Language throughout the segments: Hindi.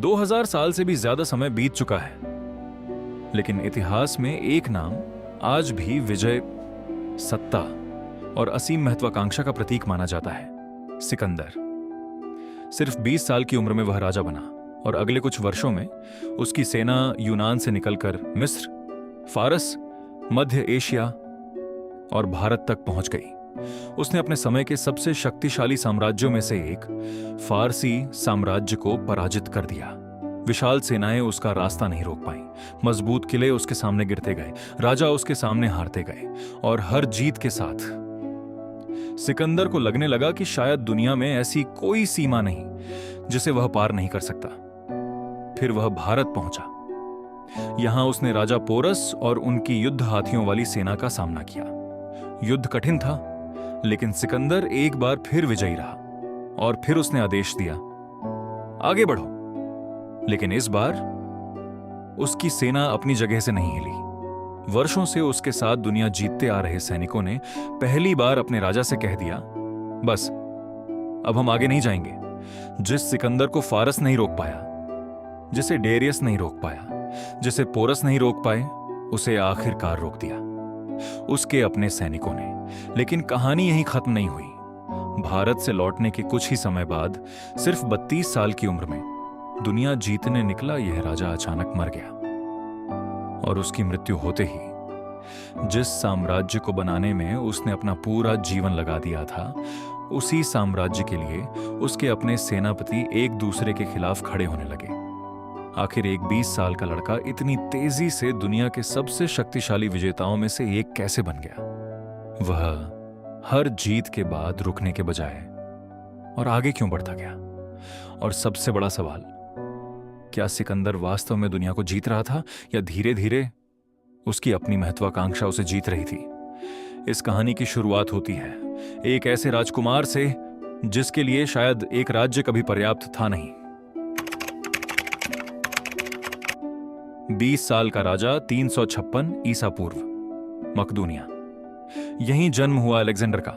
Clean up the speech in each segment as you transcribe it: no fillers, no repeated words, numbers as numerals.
2000 साल से भी ज्यादा समय बीत चुका है, लेकिन इतिहास में एक नाम आज भी विजय, सत्ता और असीम महत्वाकांक्षा का प्रतीक माना जाता है, सिकंदर। सिर्फ 20 साल की उम्र में वह राजा बना और अगले कुछ वर्षों में उसकी सेना यूनान से निकलकर मिस्र, फारस, मध्य एशिया और भारत तक पहुंच गई। उसने अपने समय के सबसे शक्तिशाली साम्राज्यों में से एक फारसी साम्राज्य को पराजित कर दिया। विशाल सेनाएं उसका रास्ता नहीं रोक पाईं, मजबूत किले उसके सामने गिरते गए, राजा उसके सामने हारते गए, और हर जीत के साथ सिकंदर को लगने लगा कि शायद दुनिया में ऐसी कोई सीमा नहीं जिसे वह पार नहीं कर सकता। फिर वह भारत पहुंचा। यहां उसने राजा पोरस और उनकी युद्ध हाथियों वाली सेना का सामना किया। युद्ध कठिन था, लेकिन सिकंदर एक बार फिर विजयी रहा और फिर उसने आदेश दिया, आगे बढ़ो। लेकिन इस बार उसकी सेना अपनी जगह से नहीं हिली। वर्षों से उसके साथ दुनिया जीतते आ रहे सैनिकों ने पहली बार अपने राजा से कह दिया, बस अब हम आगे नहीं जाएंगे। जिस सिकंदर को फारस नहीं रोक पाया, जिसे डेरियस नहीं रोक पाया, जिसे पोरस नहीं रोक पाए, उसे आखिरकार रोक दिया उसके अपने सैनिकों ने। लेकिन कहानी यहीं खत्म नहीं हुई। भारत से लौटने के कुछ ही समय बाद, सिर्फ 32 साल की उम्र में दुनिया जीतने निकला यह राजा अचानक मर गया। और उसकी मृत्यु होते ही जिस साम्राज्य को बनाने में उसने अपना पूरा जीवन लगा दिया था, उसी साम्राज्य के लिए उसके अपने सेनापति एक दूसरे के खिलाफ खड़े होने लगे। आखिर एक 20 साल का लड़का इतनी तेजी से दुनिया के सबसे शक्तिशाली विजेताओं में से एक कैसे बन गया? वह हर जीत के बाद रुकने के बजाय और आगे क्यों बढ़ता गया? और सबसे बड़ा सवाल, क्या सिकंदर वास्तव में दुनिया को जीत रहा था या धीरे धीरे उसकी अपनी महत्वाकांक्षा उसे जीत रही थी? इस कहानी की शुरुआत होती है एक ऐसे राजकुमार से जिसके लिए शायद एक राज्य कभी पर्याप्त था नहीं। 20 साल का राजा 356 ईसा पूर्व, मकदूनिया। यहीं जन्म हुआ अलेक्जेंडर का,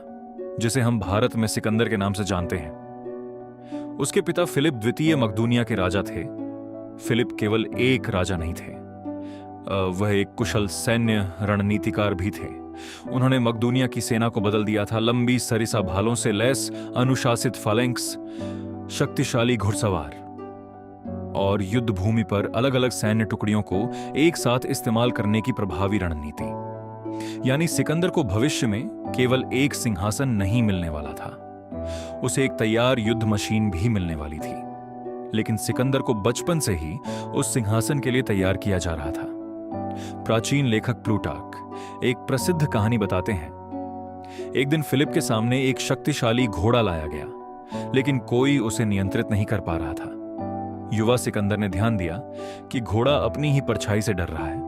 जिसे हम भारत में सिकंदर के नाम से जानते हैं। उसके पिता फिलिप द्वितीय मकदूनिया के राजा थे। फिलिप केवल एक राजा नहीं थे, वह एक कुशल सैन्य रणनीतिकार भी थे। उन्होंने मकदूनिया की सेना को बदल दिया था। लंबी सरिसा भालों से लैस अनुशासित फालैंक्स, शक्तिशाली घुड़सवार और युद्ध भूमि पर अलग अलग सैन्य टुकड़ियों को एक साथ इस्तेमाल करने की प्रभावी रणनीति। यानी सिकंदर को भविष्य में केवल एक सिंहासन नहीं मिलने वाला था, उसे एक तैयार युद्ध मशीन भी मिलने वाली थी। लेकिन सिकंदर को बचपन से ही उस सिंहासन के लिए तैयार किया जा रहा था। प्राचीन लेखक प्लूटार्क एक प्रसिद्ध कहानी बताते हैं। एक दिन फिलिप के सामने एक शक्तिशाली घोड़ा लाया गया, लेकिन कोई उसे नियंत्रित नहीं कर पा रहा था। युवा सिकंदर ने ध्यान दिया कि घोड़ा अपनी ही परछाई से डर रहा है।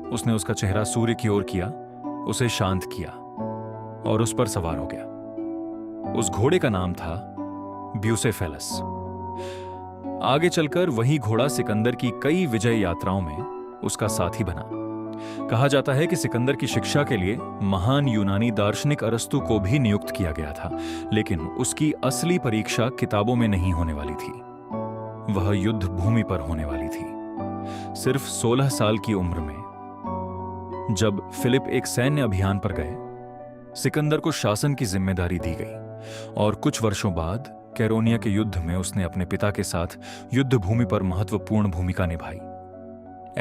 उसने उसका चेहरा सूर्य की ओर किया, उसे शांत किया और उस पर सवार हो गया। उस घोड़े का नाम था ब्यूसेफेलस। आगे चलकर वही घोड़ा सिकंदर की कई विजय यात्राओं में उसका साथी बना। कहा जाता है कि सिकंदर की शिक्षा के लिए महान यूनानी दार्शनिक अरस्तु को भी नियुक्त किया गया था, लेकिन उसकी असली परीक्षा किताबों में नहीं होने वाली थी, वह युद्ध भूमि पर होने वाली थी। सिर्फ 16 साल की उम्र में जब फिलिप एक सैन्य अभियान पर गए, सिकंदर को शासन की जिम्मेदारी दी गई और कुछ वर्षों बाद कैरोनिया के युद्ध में उसने अपने पिता के साथ युद्ध भूमि पर महत्वपूर्ण भूमिका निभाई।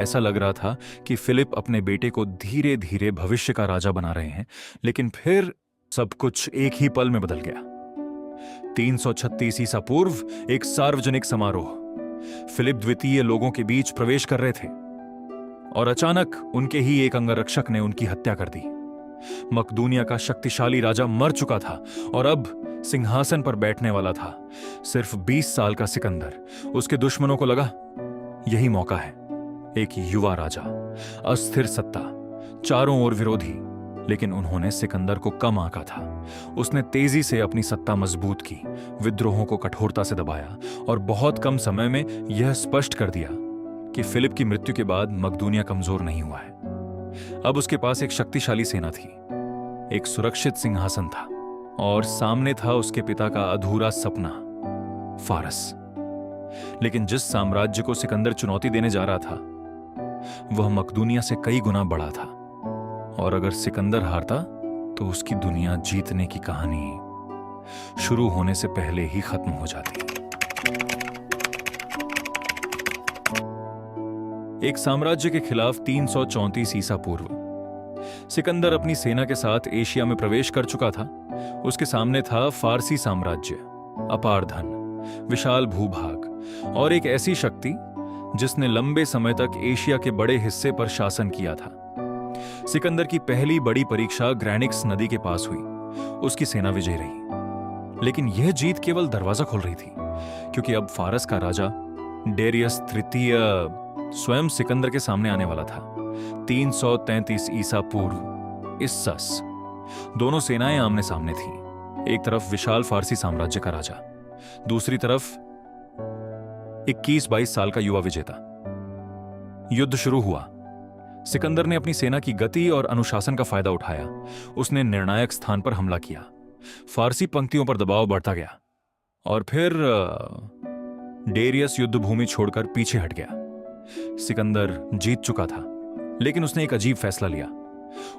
ऐसा लग रहा था कि फिलिप अपने बेटे को धीरे धीरे भविष्य का राजा बना रहे हैं, लेकिन फिर सब कुछ एक ही पल में बदल गया। 336 ईसा पूर्व एक सार्वजनिक समारोह, फिलिप द्वितीय लोगों के बीच प्रवेश कर रहे थे और अचानक उनके ही एक अंगरक्षक ने उनकी हत्या कर दी। मकदूनिया का शक्तिशाली राजा मर चुका था और अब सिंहासन पर बैठने वाला था सिर्फ 20 साल का सिकंदर। उसके दुश्मनों को लगा यही मौका है। एक युवा राजा, अस्थिर सत्ता, चारों ओर विरोधी, लेकिन उन्होंने सिकंदर को कम आंका था। उसने तेजी से अपनी सत्ता मजबूत की, विद्रोहों को कठोरता से दबाया और बहुत कम समय में यह स्पष्ट कर दिया कि फिलिप की मृत्यु के बाद मकदूनिया कमजोर नहीं हुआ है। अब उसके पास एक शक्तिशाली सेना थी, एक सुरक्षित सिंहासन था और सामने था उसके पिता का अधूरा सपना, फारस। लेकिन जिस साम्राज्य को सिकंदर चुनौती देने जा रहा था वह मकदूनिया से कई गुना बड़ा था, और अगर सिकंदर हारता तो उसकी दुनिया जीतने की कहानी शुरू होने से पहले ही खत्म हो जाती। एक साम्राज्य के खिलाफ 334 ईसा पूर्व सिकंदर अपनी सेना के साथ एशिया में प्रवेश कर चुका था। उसके सामने था फारसी साम्राज्य, अपार धन, विशाल भूभाग और एक ऐसी शक्ति जिसने लंबे समय तक एशिया के बड़े हिस्से पर शासन किया था। सिकंदर की पहली बड़ी परीक्षा ग्रैनिक्स नदी के पास हुई। उसकी सेना विजयी रही, लेकिन यह जीत केवल दरवाजा खोल रही थी, क्योंकि अब फारस का राजा डेरियस तृतीय स्वयं सिकंदर के सामने आने वाला था। 333 ईसा पूर्व इस्सस। दोनों सेनाएं आमने सामने थीं। एक तरफ विशाल फारसी साम्राज्य का राजा, दूसरी तरफ 21-22 साल का युवा विजेता। युद्ध शुरू हुआ। सिकंदर ने अपनी सेना की गति और अनुशासन का फायदा उठाया। उसने निर्णायक स्थान पर हमला किया। फारसी पंक्तियों पर दबाव बढ़ता गया और फिर डेरियस युद्ध भूमि छोड़कर पीछे हट गया। सिकंदर जीत चुका था, लेकिन उसने एक अजीब फैसला लिया।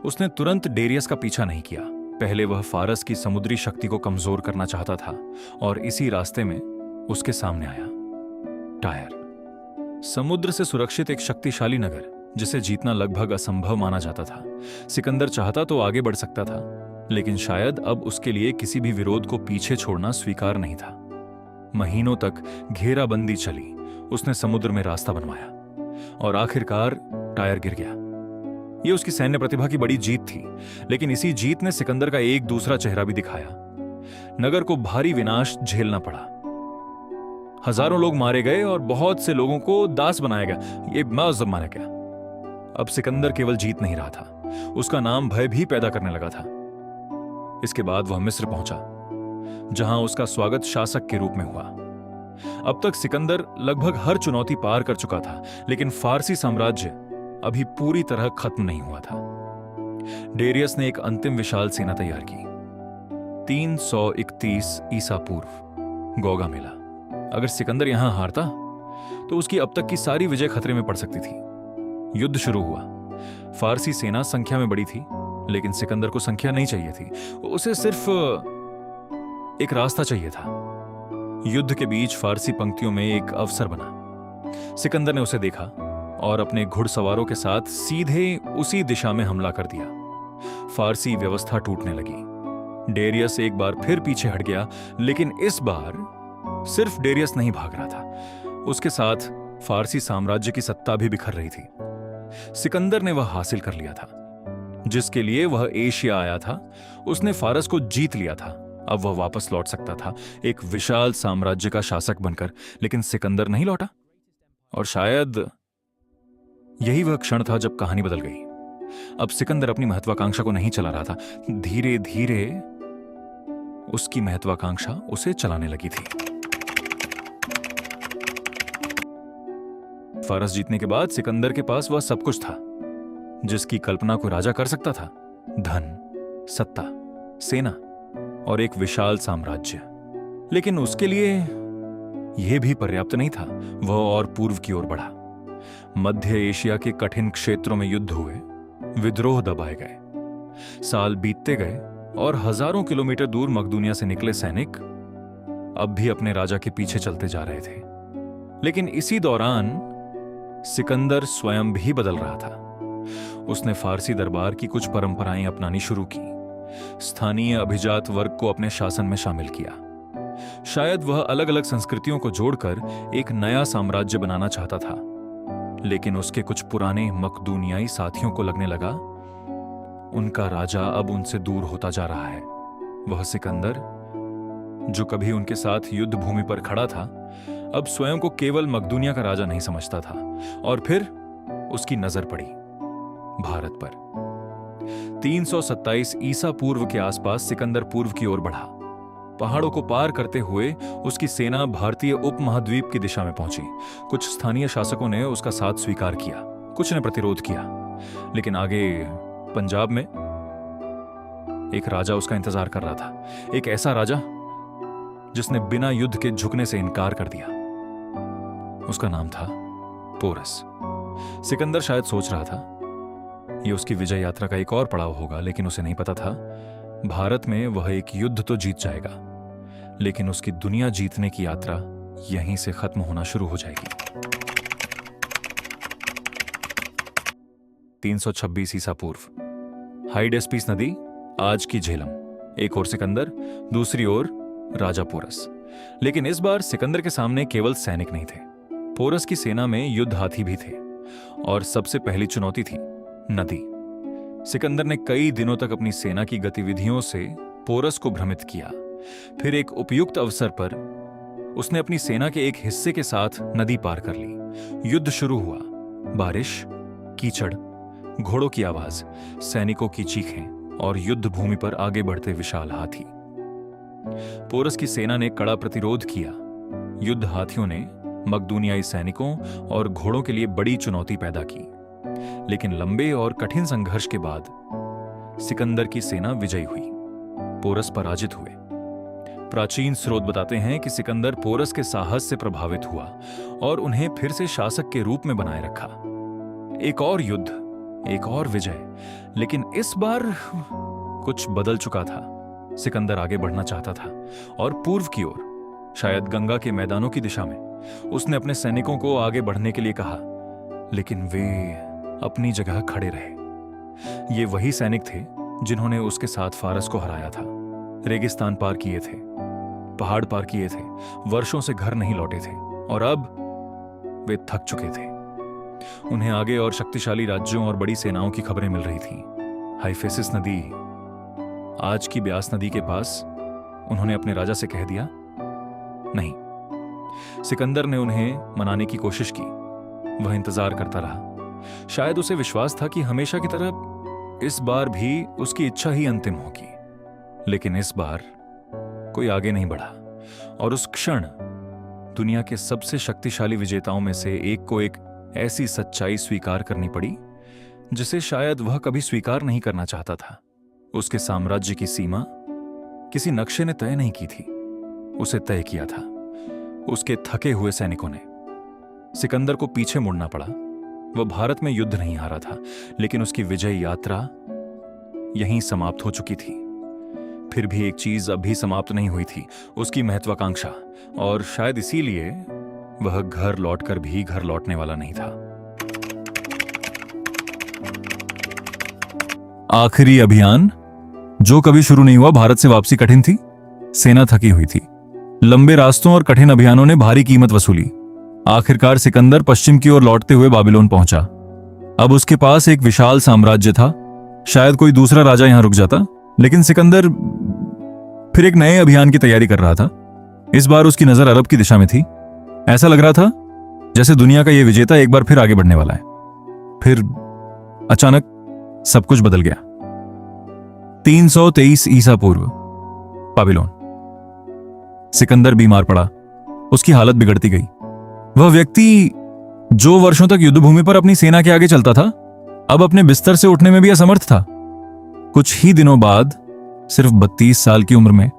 उसने तुरंत डेरियस का पीछा नहीं किया। पहले वह फारस की समुद्री शक्ति को कमजोर करना चाहता था, और इसी रास्ते में उसके सामने आया टायर। समुद्र से सुरक्षित एक शक्तिशाली नगर जिसे जीतना लगभग असंभव माना जाता था। सिकंदर चाहता तो आगे बढ़ सकता था, लेकिन शायद अब उसके लिए किसी भी विरोध को पीछे छोड़ना स्वीकार नहीं था। महीनों तक घेराबंदी चली। उसने समुद्र में रास्ता बनवाया और आखिरकार टायर गिर गया। यह उसकी सैन्य प्रतिभा की बड़ी जीत थी, लेकिन इसी जीत ने सिकंदर का एक दूसरा चेहरा भी दिखाया। नगर को भारी विनाश झेलना पड़ा। हजारों लोग मारे गए और बहुत से लोगों को दास बनाया गया। यह मज़हब माना गया। अब सिकंदर केवल जीत नहीं रहा था, उसका नाम भय भी पैदा करने लगा था। इसके बाद वह मिस्र पहुंचा, जहां उसका स्वागत शासक के रूप में हुआ। अब तक सिकंदर लगभग हर चुनौती पार कर चुका था, लेकिन फारसी साम्राज्य अभी पूरी तरह खत्म नहीं हुआ था। डेरियस ने एक अंतिम विशाल सेना तैयार की। 331 ईसा पूर्व गोगा मेला। अगर सिकंदर यहां हारता तो उसकी अब तक की सारी विजय खतरे में पड़ सकती थी। युद्ध शुरू हुआ। फारसी सेना संख्या में बड़ी थी, लेकिन सिकंदर को संख्या नहीं चाहिए थी। उसे सिर्फ एक रास्ता चाहिए था। युद्ध के बीच फारसी पंक्तियों में एक अवसर बना। सिकंदर ने उसे देखा और अपने घुड़सवारों के साथ सीधे उसी दिशा में हमला कर दिया। फारसी व्यवस्था टूटने लगी। डेरियस एक बार फिर पीछे हट गया, लेकिन इस बार सिर्फ डेरियस नहीं भाग रहा था, उसके साथ फारसी साम्राज्य की सत्ता भी बिखर रही थी। सिकंदर ने वह हासिल कर लिया था जिसके लिए वह एशिया आया था। उसने फारस को जीत लिया था। अब वह वापस लौट सकता था, एक विशाल साम्राज्य का शासक बनकर। लेकिन सिकंदर नहीं लौटा, और शायद यही वह क्षण था जब कहानी बदल गई। अब सिकंदर अपनी महत्वाकांक्षा को नहीं चला रहा था। धीरे धीरे उसकी महत्वाकांक्षा उसे चलाने लगी थी। फारस जीतने के बाद सिकंदर के पास वह सब कुछ था जिसकी कल्पना कोई राजा कर सकता था। धन, सत्ता, सेना और एक विशाल साम्राज्य। लेकिन उसके लिए यह भी पर्याप्त नहीं था। वह और पूर्व की ओर बढ़ा। मध्य एशिया के कठिन क्षेत्रों में युद्ध हुए, विद्रोह दबाए गए। साल बीतते गए और हजारों किलोमीटर दूर मकदूनिया से निकले सैनिक अब भी अपने राजा के पीछे चलते जा रहे थे। लेकिन इसी दौरान सिकंदर स्वयं भी बदल रहा था। उसने फारसी दरबार की कुछ परंपराएं अपनानी शुरू की। स्थानीय अभिजात वर्ग को अपने शासन में शामिल किया। शायद वह अलग अलग संस्कृतियों को जोड़कर एक नया साम्राज्य बनाना चाहता था। लेकिन उसके कुछ पुराने मकदूनियाई साथियों को लगने लगा उनका राजा अब उनसे दूर होता जा रहा है। वह सिकंदर, जो कभी उनके साथ युद्ध भूमि पर खड़ा था, अब स्वयं को केवल मकदूनिया का राजा नहीं समझता था। और फिर उसकी नजर पड़ी भारत पर। 327 ईसा पूर्व के आसपास सिकंदर पूर्व की ओर बढ़ा। पहाड़ों को पार करते हुए उसकी सेना भारतीय उपमहाद्वीप की दिशा में पहुंची। कुछ स्थानीय शासकों ने उसका साथ स्वीकार किया, कुछ ने प्रतिरोध किया। लेकिन आगे पंजाब में एक राजा उसका इंतजार कर रहा था। एक ऐसा राजा जिसने बिना युद्ध के झुकने से इनकार कर दिया। उसका नाम था पोरस। सिकंदर शायद सोच रहा था ये उसकी विजय यात्रा का एक और पड़ाव होगा, लेकिन उसे नहीं पता था भारत में वह एक युद्ध तो जीत जाएगा, लेकिन उसकी दुनिया जीतने की यात्रा यहीं से खत्म होना शुरू हो जाएगी। 326 ईसा पूर्व, हाइडेस्पिस नदी, आज की झेलम, एक ओर सिकंदर, दूसरी ओर राजा पोरस। लेकिन इस बार सिकंदर के सामने केवल सैनिक नहीं थे, पोरस की सेना में युद्ध हाथी भी थे, और सबसे पहली चुनौती थी नदी। सिकंदर ने कई दिनों तक अपनी सेना की गतिविधियों से पोरस को भ्रमित किया। फिर एक उपयुक्त अवसर पर उसने अपनी सेना के एक हिस्से के साथ नदी पार कर ली। युद्ध शुरू हुआ। बारिश, कीचड़, घोड़ों की आवाज, सैनिकों की चीखें और युद्ध भूमि पर आगे बढ़ते विशाल हाथी। पोरस की सेना ने कड़ा प्रतिरोध किया। युद्ध हाथियों ने मकदूनियाई सैनिकों और घोड़ों के लिए बड़ी चुनौती पैदा की, लेकिन लंबे और कठिन संघर्ष के बाद सिकंदर की सेना विजयी हुई। पोरस पराजित हुए। प्राचीन स्रोत बताते हैं कि सिकंदर पोरस के साहस से प्रभावित हुआ और उन्हें फिर से शासक के रूप में बनाए रखा। एक और युद्ध, एक और विजय, लेकिन इस बार कुछ बदल चुका था। सिकंदर आगे बढ़ना चाहता था और पूर्व की ओर, शायद गंगा के मैदानों की दिशा में, उसने अपने सैनिकों को आगे बढ़ने के लिए कहा, लेकिन वे अपनी जगह खड़े रहे। ये वही सैनिक थे जिन्होंने उसके साथ फारस को हराया था। रेगिस्तान पार किए थे, पहाड़ पार किए थे, वर्षों से घर नहीं लौटे थे, और अब वे थक चुके थे। उन्हें आगे और शक्तिशाली राज्यों और बड़ी सेनाओं की खबरें मिल रही थीं। हाइफेसिस नदी, आज की ब्यास नदी के पास, उन्होंने अपने राजा से कह दिया नहीं। सिकंदर ने उन्हें मनाने की कोशिश की। वह इंतजार करता रहा। शायद उसे विश्वास था कि हमेशा की तरह इस बार भी उसकी इच्छा ही अंतिम होगी, लेकिन इस बार कोई आगे नहीं बढ़ा, और उस क्षण दुनिया के सबसे शक्तिशाली विजेताओं में से एक को एक ऐसी सच्चाई स्वीकार करनी पड़ी जिसे शायद वह कभी स्वीकार नहीं करना चाहता था। उसके साम्राज्य की सीमा किसी नक्शे ने तय नहीं की थी, उसे तय किया था उसके थके हुए सैनिकों ने। सिकंदर को पीछे मुड़ना पड़ा। वह भारत में युद्ध नहीं हारा था, लेकिन उसकी विजय यात्रा यहीं समाप्त हो चुकी थी। फिर भी एक चीज अभी समाप्त नहीं हुई थी, उसकी महत्वाकांक्षा, और शायद इसीलिए वह घर लौटकर भी घर लौटने वाला नहीं था। आखिरी अभियान जो कभी शुरू नहीं हुआ। भारत से वापसी कठिन थी, सेना थकी हुई थी। लंबे रास्तों और कठिन अभियानों ने भारी कीमत वसूली। आखिरकार सिकंदर पश्चिम की ओर लौटते हुए बाबिलोन पहुंचा। अब उसके पास एक विशाल साम्राज्य था। शायद कोई दूसरा राजा यहां रुक जाता, लेकिन सिकंदर फिर एक नए अभियान की तैयारी कर रहा था। इस बार उसकी नजर अरब की दिशा में थी। ऐसा लग रहा था जैसे दुनिया का यह विजेता एक बार फिर आगे बढ़ने वाला है। फिर अचानक सब कुछ बदल गया। 323 ईसा पूर्व, बाबिलोन। सिकंदर बीमार पड़ा। उसकी हालत बिगड़ती गई। वह व्यक्ति जो वर्षों तक युद्ध भूमि पर अपनी सेना के आगे चलता था, अब अपने बिस्तर से उठने में भी असमर्थ था। कुछ ही दिनों बाद, सिर्फ 32 साल की उम्र में,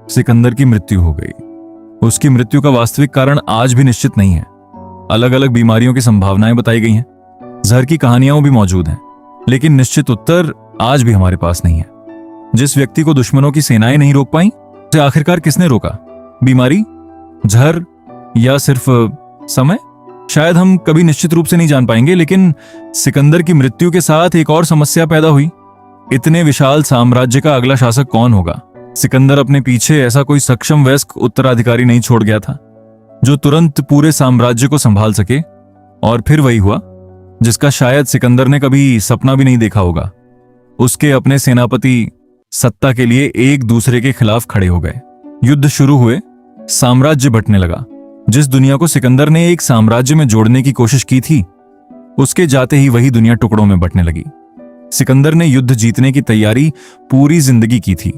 सिकंदर की मृत्यु हो गई। उसकी मृत्यु का वास्तविक कारण आज भी निश्चित नहीं है। अलग अलग बीमारियों की संभावनाएं बताई गई हैं, जहर की कहानियां भी मौजूद हैं, लेकिन निश्चित उत्तर आज भी हमारे पास नहीं है। जिस व्यक्ति को दुश्मनों की सेनाएं नहीं रोक पाई, उसे आखिरकार किसने रोका? बीमारी, जहर, या सिर्फ समय? शायद हम कभी निश्चित रूप से नहीं जान पाएंगे, लेकिन सिकंदर की मृत्यु के साथ एक और समस्या पैदा हुई। इतने विशाल साम्राज्य का अगला शासक कौन होगा? सिकंदर अपने पीछे ऐसा कोई सक्षम वयस्क उत्तराधिकारी नहीं छोड़ गया था जो तुरंत पूरे साम्राज्य को संभाल सके। और फिर वही हुआ जिसका शायद सिकंदर ने कभी सपना भी नहीं देखा होगा। उसके अपने सेनापति सत्ता के लिए एक दूसरे के खिलाफ खड़े हो गए। युद्ध शुरू हुए, साम्राज्य बंटने लगा। जिस दुनिया को सिकंदर ने एक साम्राज्य में जोड़ने की कोशिश की थी, उसके जाते ही वही दुनिया टुकड़ों में बंटने लगी। सिकंदर ने युद्ध जीतने की तैयारी पूरी जिंदगी की थी,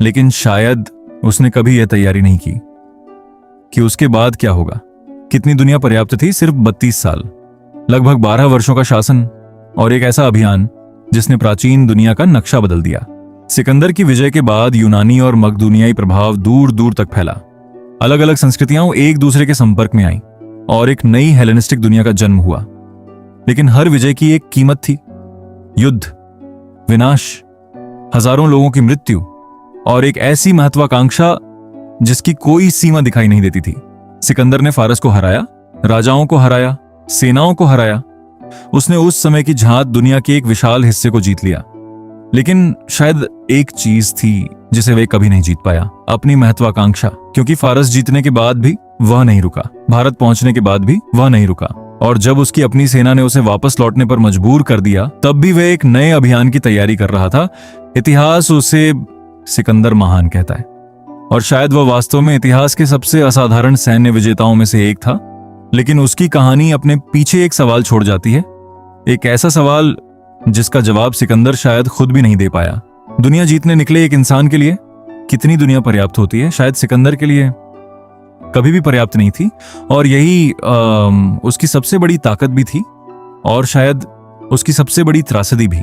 लेकिन शायद उसने कभी यह तैयारी नहीं की कि उसके बाद क्या होगा। कितनी दुनिया पर्याप्त थी? सिर्फ 32 साल, लगभग 12 वर्षों का शासन और एक ऐसा अभियान जिसने प्राचीन दुनिया का नक्शा बदल दिया। सिकंदर की विजय के बाद यूनानी और मकदूनियाई प्रभाव दूर दूर तक फैला। अलग अलग संस्कृतियां एक दूसरे के संपर्क में आईं। और एक नई हेलेनिस्टिक दुनिया का जन्म हुआ। लेकिन हर विजय की एक कीमत थी, युद्ध, विनाश, हजारों लोगों की मृत्यु और एक ऐसी महत्वाकांक्षा जिसकी कोई सीमा दिखाई नहीं देती थी। सिकंदर ने फारस को हराया, राजाओं को हराया, सेनाओं को हराया। उसने उस समय की झांत दुनिया के एक विशाल हिस्से को जीत लिया। लेकिन शायद एक चीज थी जिसे वे कभी नहीं जीत पाया, अपनी महत्वाकांक्षा। क्योंकि फारस जीतने के बाद भी वह नहीं रुका, भारत पहुंचने के बाद भी वह नहीं रुका, और जब उसकी अपनी सेना ने उसे वापस लौटने पर मजबूर कर दिया, तब भी वह एक नए अभियान की तैयारी कर रहा था। इतिहास उसे सिकंदर महान कहता है, और शायद वह वास्तव में इतिहास के सबसे असाधारण सैन्य विजेताओं में से एक था। लेकिन उसकी कहानी अपने पीछे एक सवाल छोड़ जाती है, एक ऐसा सवाल जिसका जवाब सिकंदर शायद खुद भी नहीं दे पाया। दुनिया जीतने निकले एक इंसान के लिए कितनी दुनिया पर्याप्त होती है? शायद सिकंदर के लिए कभी भी पर्याप्त नहीं थी, और यही उसकी सबसे बड़ी ताकत भी थी, और शायद उसकी सबसे बड़ी त्रासदी भी।